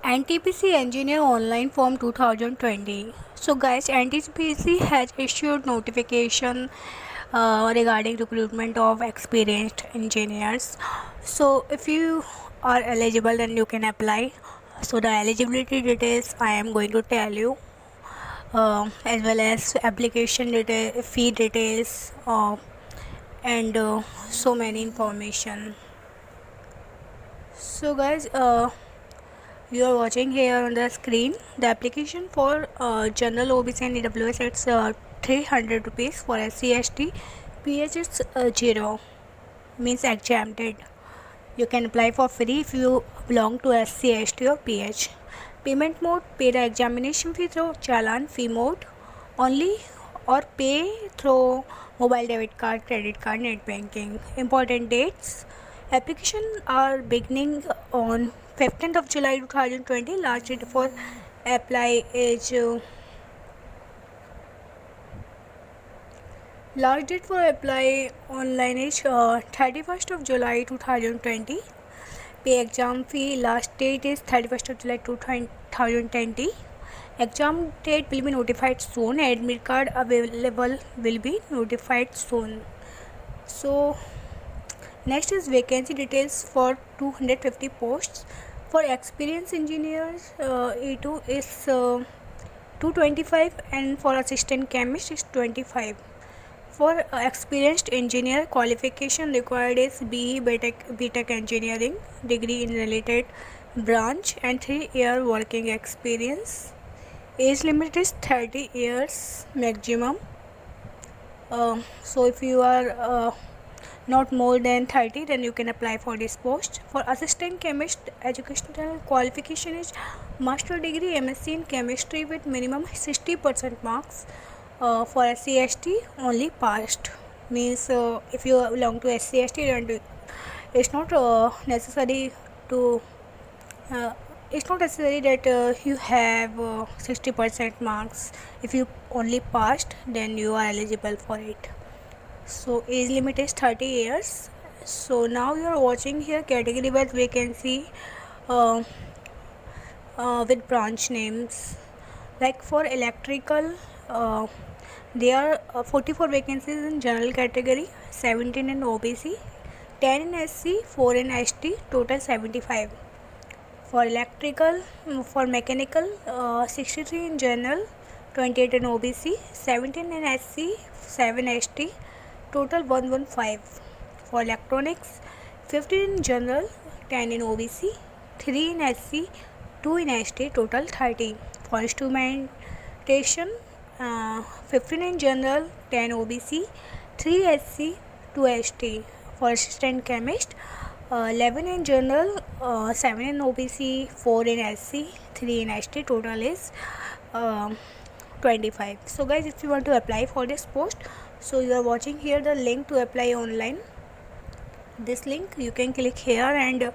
NTPC Engineer Online Form 2020. So guys, NTPC has issued notification regarding recruitment of experienced engineers. So if you are eligible, then you can apply. So the eligibility details I am going to tell you, as well as application detail, fee details, and so many information. So guys, you are watching here on the screen the application for general OBC and EWS. It's 300 rupees. For SC/ST PH it's 0, means exempted. You can apply for free if you belong to SC/ST or PH. Payment mode: pay the examination fee through challan fee mode only, or pay through mobile debit card, credit card, net banking. Important dates: application are beginning on 15th of July 2020. Last date for apply is last date for apply online is 31st of July 2020. Pay exam fee, last date is 31st of July 2020. Exam date will be notified soon. Admit card available will be notified soon. So next is vacancy details for 250 posts. For experienced engineers, E2 is 225, and for assistant chemist is 25. For experienced engineer, qualification required is BE BTech engineering degree in related branch and 3-year working experience. Age limit is 30 years maximum. So if you are not more than 30, then you can apply for this post. For assistant chemist, educational qualification is master degree MSc in chemistry with minimum 60% marks. For SC/ST only passed, means if you belong to SC/ST, then it's not necessary to it's not necessary that you have 60% marks. If you only passed, then you are eligible for it. So age limit is 30 years. So now you are watching here category wise vacancy with branch names. Like for electrical, there are 44 vacancies in general category, 17 in OBC, 10 in SC, 4 in ST, total 75. For electrical, for mechanical, 63 in general, 28 in OBC, 17 in SC, 7 ST, total 115. For electronics, 15 in general, 10 in OBC, 3 in SC, 2 in ST, total 30. For instrumentation, 15 in general, 10 OBC, 3 SC, 2 ST. For assistant chemist, 11 in general, 7 in OBC, 4 in SC, 3 in ST, total is 25. So guys, if you want to apply for this post, so you are watching here the link to apply online. This link you can click here and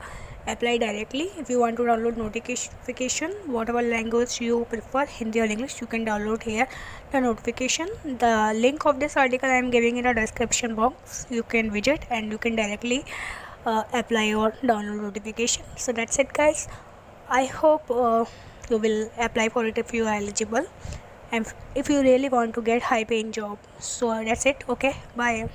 apply directly. If you want to download notification, whatever language you prefer, Hindi or English, you can download here the notification. The link of this article I am giving in the description box. You can visit and you can directly apply or download notification. So that's it guys. I hope you will apply for it if you are eligible, and if you really want to get high paying job. So that's it. Okay, bye.